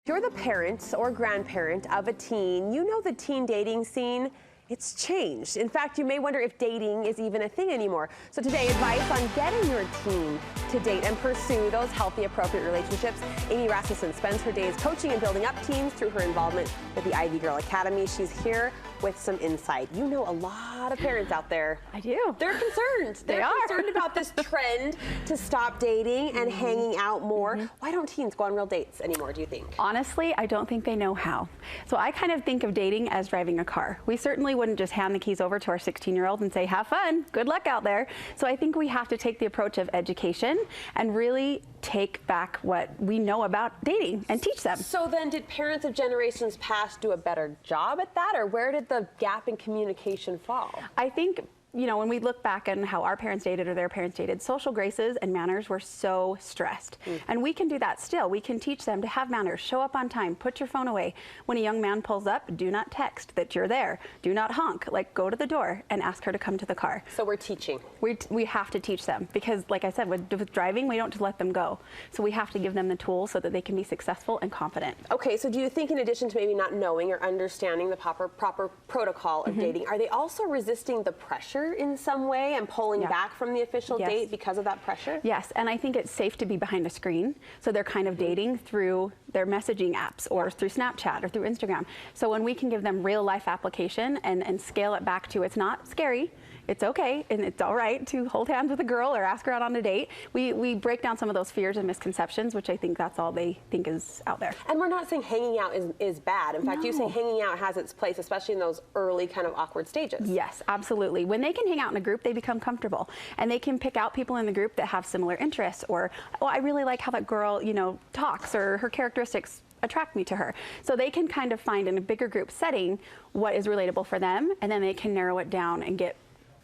If you're the parent or grandparent of a teen, you know the teen dating scene, it's changed. In fact, you may wonder if dating is even a thing anymore. So today, advice on getting your teen to date and pursue those healthy, appropriate relationships. Amy Rasmussen spends her days coaching and building up teens through her involvement with the Ivy Girl Academy. She's here with some insight. You know a lot of parents out there. I do. They're concerned. They're concerned about this trend to stop dating and hanging out more. Why don't teens go on real dates anymore, do you think? Honestly, I don't think they know how. So I kind of think of dating as driving a car. We certainly wouldn't just hand the keys over to our 16-year-old and say, have fun, good luck out there. So I think we have to take the approach of education and really take back what we know about dating and teach them. So then did parents of generations past do a better job at that, or where did the gap in communication fall? I think, you know, when we look back on how our parents dated or their parents dated, social graces and manners were so stressed. And we can do that still. We can teach them to have manners, show up on time, put your phone away. When a young man pulls up, do not text that you're there. Do not honk, like go to the door and ask her to come to the car. So we're teaching. We have to teach them because, like I said, with driving, we don't just let them go. So we have to give them the tools so that they can be successful and confident. Okay, so do you think in addition to maybe not knowing or understanding the proper protocol of dating, are they also resisting the pressure in some way and pulling back from the official date because of that pressure? Yes, and I think it's safe to be behind a screen. So they're kind of dating through their messaging apps or through Snapchat or through Instagram. So when we can give them real life application and scale it back to it's not scary, it's okay, and it's all right to hold hands with a girl or ask her out on a date. We break down some of those fears and misconceptions, which I think that's all they think is out there. And we're not saying hanging out is bad. In fact, you say hanging out has its place, especially in those early kind of awkward stages. Yes, absolutely. When they can hang out in a group, they become comfortable. And they can pick out people in the group that have similar interests, or, oh, I really like how that girl, you know, talks, or her characteristics attract me to her. So they can kind of find in a bigger group setting what is relatable for them, and then they can narrow it down and get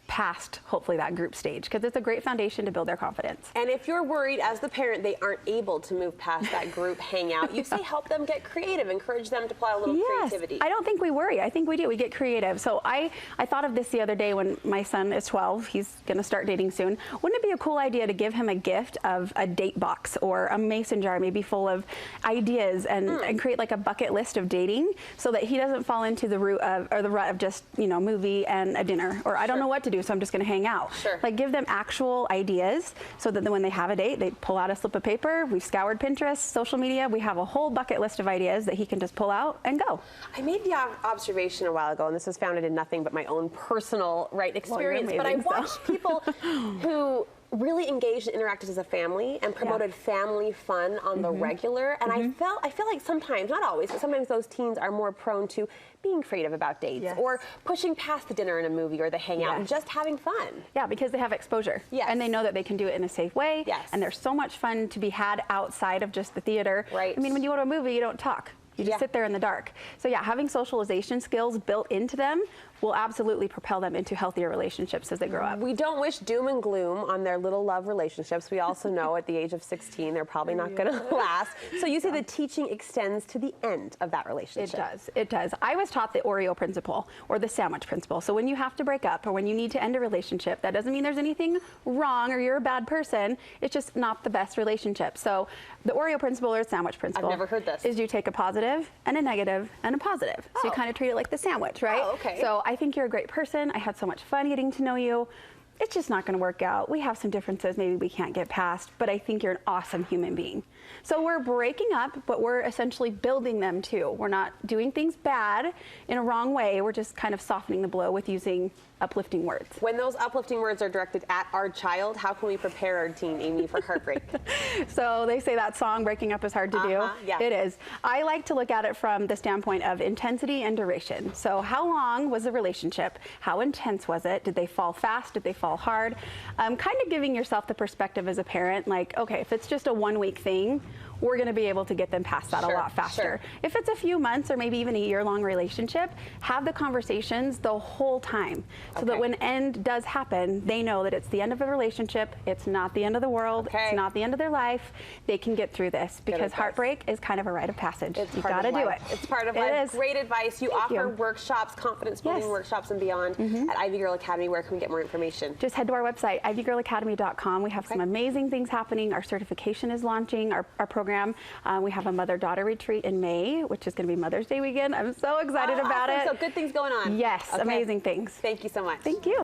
past, hopefully, that group stage, because it's a great foundation to build their confidence. And if you're worried as the parent they aren't able to move past that group hangout, you say help them get creative, encourage them to apply a little creativity. I don't think we worry. I think we do. We get creative. So I thought of this the other day when my son is 12. He's going to start dating soon. Wouldn't it be a cool idea to give him a gift of a date box or a mason jar, maybe full of ideas, and create like a bucket list of dating so that he doesn't fall into the root of, or the rut of just, you know, movie and a dinner, or I don't know what to do, so I'm just going to hang out. Like give them actual ideas so that when they have a date, they pull out a slip of paper. We've scoured Pinterest, social media. We have a whole bucket list of ideas that he can just pull out and go. I made the observation a while ago, and this is founded in nothing but my own personal experience, but I watched people who really engaged and interacted as a family and promoted family fun on the regular, and I feel like sometimes, not always, but sometimes those teens are more prone to being creative about dates or pushing past the dinner and a movie or the hangout and just having fun. Yeah, because they have exposure and they know that they can do it in a safe way, and there's so much fun to be had outside of just the theater. I mean, when you go to a movie, you don't talk. You just sit there in the dark. So yeah, having socialization skills built into them will absolutely propel them into healthier relationships as they grow up. We don't wish doom and gloom on their little love relationships. We also know at the age of 16, they're probably not going to last. So you say the teaching extends to the end of that relationship. It does. It does. I was taught the Oreo principle or the sandwich principle. So when you have to break up or when you need to end a relationship, that doesn't mean there's anything wrong or you're a bad person. It's just not the best relationship. So the Oreo principle or sandwich principle. I've never heard this. Is you take a positive and a negative and a positive. So you kind of treat it like the sandwich, right? Oh, okay. So I think you're a great person. I had so much fun getting to know you. It's just not going to work out. We have some differences maybe we can't get past, but I think you're an awesome human being. So we're breaking up, but we're essentially building them too. We're not doing things bad in a wrong way. We're just kind of softening the blow with using uplifting words. When those uplifting words are directed at our child, how can we prepare our teen, Amy, for heartbreak? So they say that song, breaking up is hard to do. Yeah. It is. I like to look at it from the standpoint of intensity and duration. So how long was the relationship? How intense was it? Did they fall fast? Did they fall hard? Kind of giving yourself the perspective as a parent, like, okay, if it's just a 1 week thing, we're going to be able to get them past that a lot faster. If it's a few months or maybe even a year-long relationship, have the conversations the whole time so that when end does happen, they know that it's the end of a relationship, it's not the end of the world, it's not the end of their life. They can get through this because heartbreak is kind of a rite of passage. You got to do it. It's part of life. Great advice. You offer workshops, confidence building workshops and beyond at Ivy Girl Academy. Where can we get more information? Just head to our website, ivygirlacademy.com. We have some amazing things happening. Our certification is launching. Our program program. We have a mother-daughter retreat in May, which is going to be Mother's Day weekend. I'm so excited about awesome. it. So good things going on. Yes, okay. Amazing things. Thank you so much. Thank you.